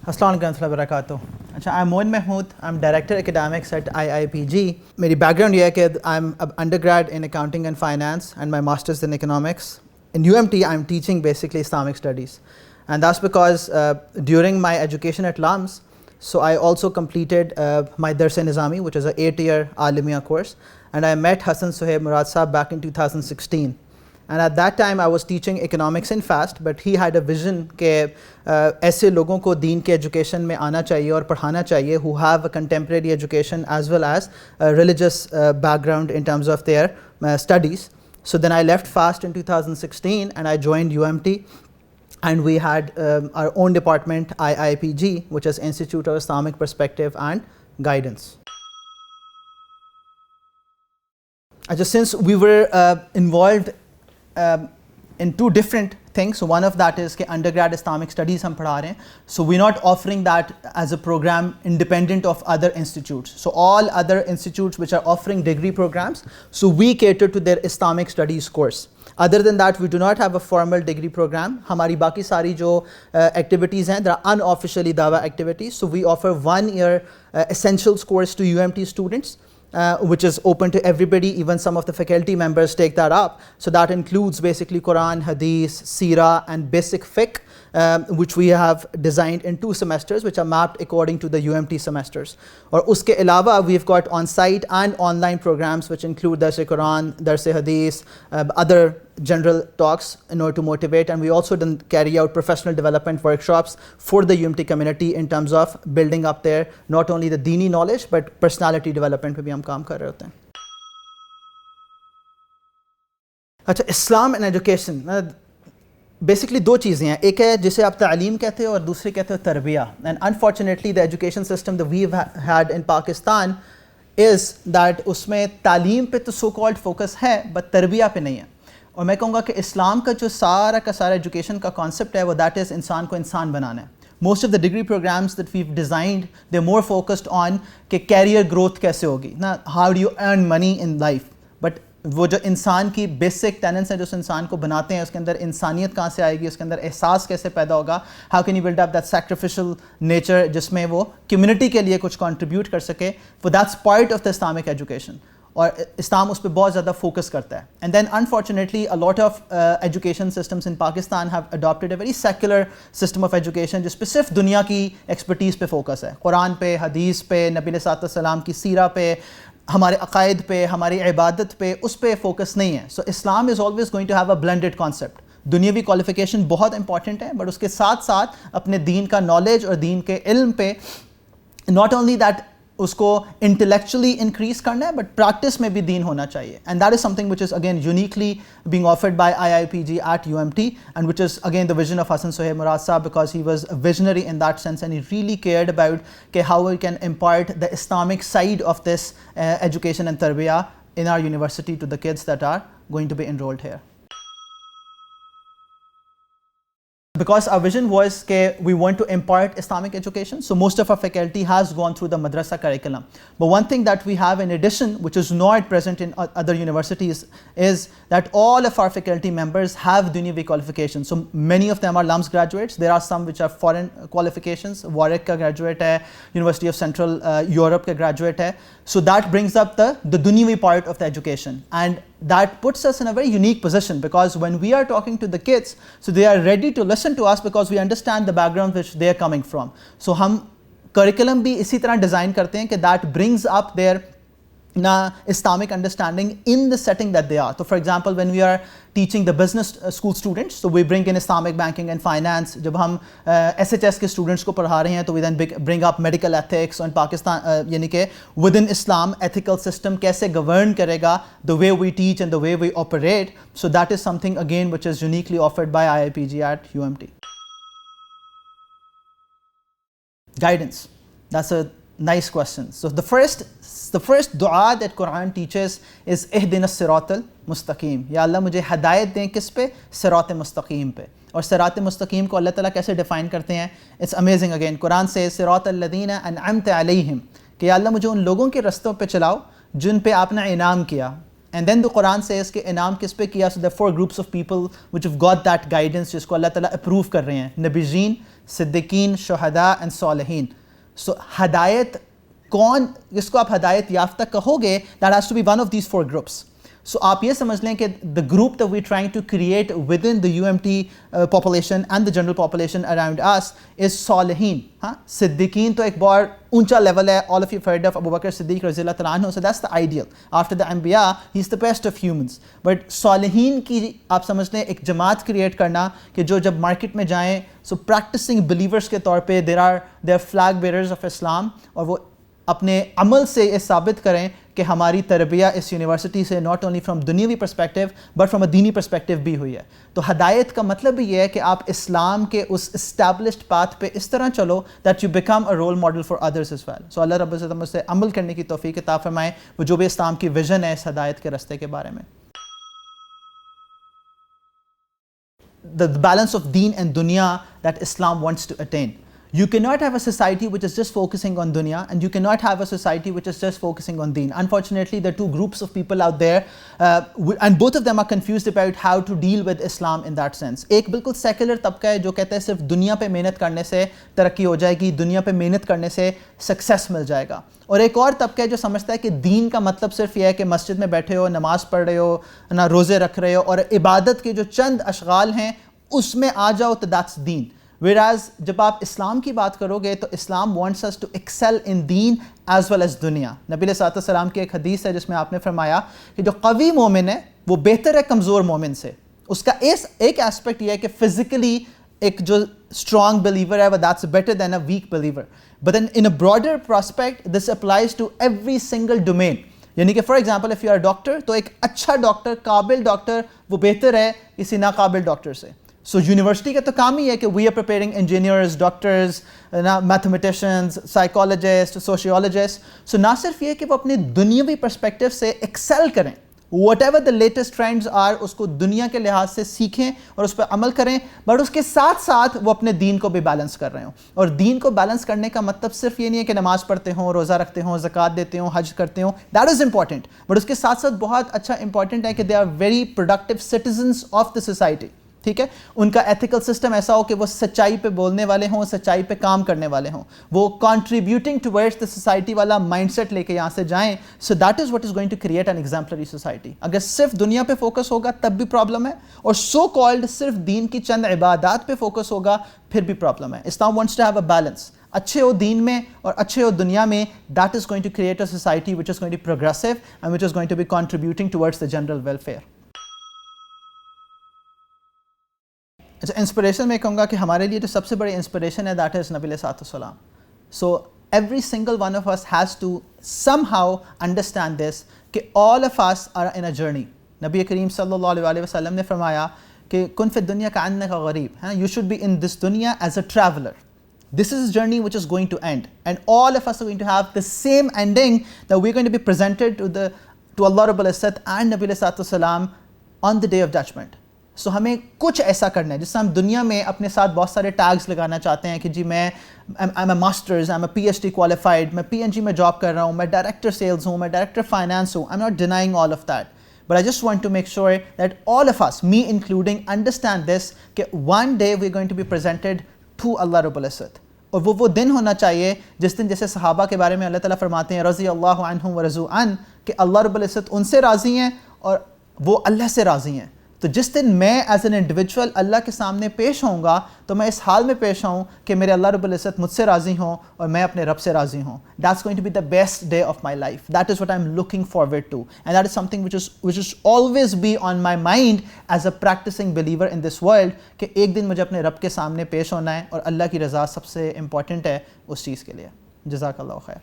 अस्सलाम वालेकुम warahmatullahi wabarakatuh. अच्छा, I'm Moeen Mehmood. I'm Director Academics at IIPG. मेरी background ये है कि I'm an undergrad in Accounting and Finance and my Masters in Economics. In UMT, I'm teaching basically Islamic Studies. And that's because during my education at LAMS, so I also completed my Dars-e-Nizami, which is an 8-year Alimiya course. And I met Hassan Sohaib Murad Saab back in 2016. And at that time I was teaching economics in FAST, but he had a vision कि ऐसे लोगों को दीन के education में आना चाहिए और पढ़ाना चाहिए who have a contemporary education as well as a religious background in terms of their studies. So then I left FAST in 2016 and I joined UMT, and we had our own department, IIPG, which is Institute of Islamic Perspective and Guidance. Just since we were involved in two different things, so one of that is कि undergrad Islamic studies हम पढ़ा रहे हैं, so we're not offering that as a program independent of other institutes. So all other institutes which are offering degree programs, so we cater to their Islamic studies course. Other than that, we do not have a formal degree program. हमारी बाकी सारी जो activities हैं, they are unofficially dawa activities. So we offer 1-year essentials course to UMT students, which is open to everybody. Even some of the faculty members take that up. So that includes basically Quran, Hadith, Seerah and basic fiqh, which we have designed in 2 semesters, which are mapped according to the UMT semesters. Or uske alawa, we've got on-site and online programs which include Dars-e Quran, Dars-e Hadith, other general talks in order to motivate, and we also carry out professional development workshops for the UMT community in terms of building up their not only the deeni knowledge but personality development पे भी हम काम कर रहे होते हैं. अच्छा, इस्लाम and education basically 2 चीज़ें हैं. एक है जिसे आप तालीम कहते हो और दूसरी कहते हो तरबिया. And unfortunately the education system that we had in Pakistan is that उसमें तालीम पे तो सो कॉल्ड फोकस है बट तरबिया पे नहीं है. और मैं कहूँगा कि इस्लाम का जो सारा का सारा एजुकेशन का कॉन्सेप्ट है वो दैट इज़ इंसान को इंसान बनाना है. Most of the degree programs that weave designed they more focused on कि कैरियर ग्रोथ कैसे होगी ना, how do you earn money in life, but वो जो इंसान की बेसिक टेनेंट्स हैं जो उस इंसान को बनाते हैं, उसके अंदर इंसानियत कहाँ से आएगी, उसके अंदर एहसास कैसे पैदा होगा, how can you build up that sacrificial nature जिसमें वो कम्युनिटी के लिए कुछ कंट्रीब्यूट कर सके, वो that's part of the Islamic education. और इस्लाम उस पर बहुत ज़्यादा फोकस करता है. And then unfortunately a lot of education systems in Pakistan have adopted a very secular system of education जिस पे सिर्फ दुनिया की एक्सपर्टीज़ पे फोकस है, कुरान पे, हदीस पे, नबी अलैहिस्सलाम की सीरा पे, हमारे अकायद पे, हमारी इबादत पे, उस पे फोकस नहीं है. So Islam is always going to have a blended concept. दुनियावी क्वालिफिकेशन बहुत इंपॉर्टेंट है, बट उसके साथ साथ अपने दीन का नॉलेज और दीन के इल्म पे नॉट ओनली दैट उसको इंटेलेक्चुअली इंक्रीज करना है बट प्रैक्टिस में भी दीन होना चाहिए. And that is something which is again uniquely being offered by IIPG at UMT, and which is again the vision of Hassan Sohaib Murad Saab, because he was a visionary in that sense and he really cared about how we can impart the Islamic side of this education and tarbiyah in our university to the kids that are going to be enrolled here. Because our vision was that we want to impart Islamic education, so most of our faculty has gone through the madrasa curriculum. But one thing that we have in addition, which is not present in other universities, is that all of our faculty members have dunyavi qualifications. So many of them are LAMS graduates. There are some which are foreign qualifications. Warwick ka graduate hai, University of Central Europe ka graduate hai. So that brings up the dunyavi part of the education, and that puts us in a very unique position, because when we are talking to the kids, so they are ready to listen to us because we understand the background which they are coming from. So हम curriculum भी इसी तरह design करते हैं कि that brings up their Islamic understanding in the setting that they are. So for example, when we are teaching the business school students, so we bring in Islamic banking and finance. जब हम SHS के students को पढ़ा रहे हैं तो we then bring up medical ethics on Pakistan, यानी कि within Islam ethical system कैसे govern करेगा the way we teach and the way we operate. So that is something again which is uniquely offered by IIPG at UMT. Guidance, that's a nice question. So the first dua that Quran teaches is इहदिना सिरातल मुस्तकीम. या अल्लाह मुझे हदायत दें किस पे? सिरात मुस्तकीम पे. और सिरात मुस्तकीम को अल्लाह ताला कैसे डिफ़ाइन करते हैं? It's amazing. अगेन कुरान से सिरातल लदीना अनअमत अलैहिम, कि या अल्लाह मुझे उन लोगों के रस्तों पे चलाओ जिन पे आपने इनाम किया. And then the Quran says कि इनाम किस पे किया? So there are 4 groups of people which have got that guidance जिसको अल्लाह ताला approve कर रहे हैं, नबीजीन, सिद्दीकीन, शुहदा and सालिहीन. So हदायत कौन, जिसको आप हदायत याफ्ता कहोगे, that has to be one of these 4 groups. So आप ये समझ लें कि the group that we're trying to create within the UMT population and the general population around us is सालिहीन. हाँ, सिद्दीकीन तो एक बहुत ऊंचा लेवल है. All of you have heard of Abu Bakr Siddiq रज़ियल्लाहु तआला अन्हु. So that's the ideal. After the Anbiya, he's the best of humans. But सालिहीन की आप समझ लें एक जमात क्रिएट करना कि जो जब मार्केट में जाएं, so practicing believers के तौर पे they are flag bearers of Islam, और वो अपने अमल से ये साबित करें कि हमारी तरबिया इस यूनिवर्सिटी से नॉट ओनली फ्रॉम दुनियावी पर्सपेक्टिव बट फ्रॉम अ दीनी पर्सपेक्टिव भी हुई है. तो हदायत का मतलब भी ये है कि आप इस्लाम के उस इस्टेब्लिश्ड पाथ पे इस तरह चलो that you become a role model for others as well. So Allah रब्बुल इज़्ज़त मुझसे अमल करने की तौफीक अता फरमाए वो जो भी इस्लाम की विजन है इस हदायत के रास्ते के बारे में. The balance of deen and dunya that Islam wants to attain. You cannot have a society which is just focusing on dunya, and you cannot have a society which is just focusing on deen. Unfortunately, there are 2 groups of people out there, and both of them are confused about how to deal with Islam in that sense. एक बिल्कुल secular तबका है जो कहता है सिर्फ दुनिया पे मेहनत करने से तरक्की हो जाएगी, दुनिया पे मेहनत करने से सक्सेस मिल जाएगा. और एक और तबका है जो समझता है कि दीन का मतलब सिर्फ यह है कि मस्जिद में बैठे हो, नमाज पढ़ रहे हो, ना रोज़े रख रहे हो, और इबादत के जो चंद अशगाल हैं उसमें आ जाओ तो दैट्स दीन. Whereas जब आप इस्लाम की बात करोगे तो इस्लाम wants us to excel in deen as well as दुनिया. नबी सल्लल्लाहु अलैहि वसल्लम की एक हदीस है जिसमें आपने फरमाया कि जो कवी मोमिन है वो बेहतर है कमज़ोर मोमिन से. उसका एक एस्पेक्ट ये है कि फिजिकली एक जो स्ट्रॉन्ग बिलीवर है वो that's better than a weak believer. But then in a broader prospect this applies to every single domain. यानी कि for example if you are doctor तो एक अच्छा डॉक्टर, काबिल डॉक्टर वो बेहतर है किसी नाकाबिल डॉक्टर से. सो यूनिवर्सिटी का तो काम ही है कि we are preparing engineers, doctors, mathematicians, psychologist, sociologist. So ना सिर्फ ये कि वो अपने दुनियावी पर्सपेक्टिव से एक्सेल करें, whatever the latest trends are उसको दुनिया के लिहाज से सीखें और उस पर अमल करें, बट उसके साथ साथ वो अपने दीन को भी बैलेंस कर रहे हों. और दीन को बैलेंस करने का मतलब सिर्फ ये नहीं है कि नमाज पढ़ते हों, रोज़ा रखते हों, ज़कात देते हों, हज करते हों. दैट इज़ इंपॉर्टेंट, बट उसके साथ साथ बहुत अच्छा इंपॉर्टेंट है कि they are very productive citizens of the society. ठीक है, उनका एथिकल सिस्टम ऐसा हो कि वो सच्चाई पे बोलने वाले हों, सच्चाई पे काम करने वाले हों, वो कंट्रीब्यूटिंग टुवर्ड्स द सोसाइटी वाला माइंडसेट लेके यहाँ से जाएं. So that is what is going to create an exemplary society. अगर सिर्फ दुनिया पे फोकस होगा तब भी प्रॉब्लम है, और सो कॉल्ड सिर्फ दीन की चंद इबादत पे फोकस होगा फिर भी प्रॉब्लम है. Islam wants to have a balance. अच्छे हो दीन में और अच्छे हो दुनिया में. That is going to create a society which is going to progressive and which is going to be contributing towards the general welfare. अच्छा, इंस्पिरेशन में कहूँगा कि हमारे लिए जो सबसे बड़ी इंस्पिरेशन है दैट इज़ नबी सल्लल्लाहु. So every single one of us has to somehow understand this कि all of us are in a journey. नबी करीम सल्लल्लाहु अलैहि वसल्लम ने फरमाया कि कुन फिद दुनिया का अन्नका गरीब, है, you should be in this दुनिया as a traveller. This is a journey which is going to end, and all of us are going to have the same ending, that we're going to be presented to Allah Rabbul Izzat and Nabi Sallallahu Alaihi Wasallam on the day of judgment. So हमें कुछ ऐसा करना है जिससे हम दुनिया में अपने साथ बहुत सारे टैग्स लगाना चाहते हैं कि जी मैं I'm a masters, I'm a PhD qualified, मैं PNG में जॉब कर रहा हूँ, मैं डायरेक्टर सेल्स हूँ, मैं डायरेक्टर फाइनेंस हूँ. I'm not denying all of that, but I just want to make sure that all of us, me including, understand this कि one day we're going to be presented to Allah Rabbul Izzat. और वो दिन होना चाहिए जिस दिन, जैसे सहाबा के बारे में अल्लाह ताला फरमाते हैं रज़ी अल्लाहु अन्हुम व रज़ू अन, कि अल्लाह रब्बुल इज़्ज़त उनसे राज़ी हैं और वो अल्लाह से राज़ी हैं. तो जिस दिन मैं एज एन इंडिविजुअल अल्लाह के सामने पेश होऊंगा तो मैं इस हाल में पेश आऊँ कि मेरे अल्लाह रब्बुल इज़्ज़त मुझसे राज़ी हों और मैं अपने रब से राज़ी हूँ. That's going to be the best day of my life. That is what I am looking forward to, and that is something which is always be on my mind as a practicing believer in this world, कि एक दिन मुझे अपने रब के सामने पेश होना है और अल्लाह की रज़ा सबसे इम्पॉर्टेंट है उस चीज़ के लिए. जज़ाकल्लाहु खैर.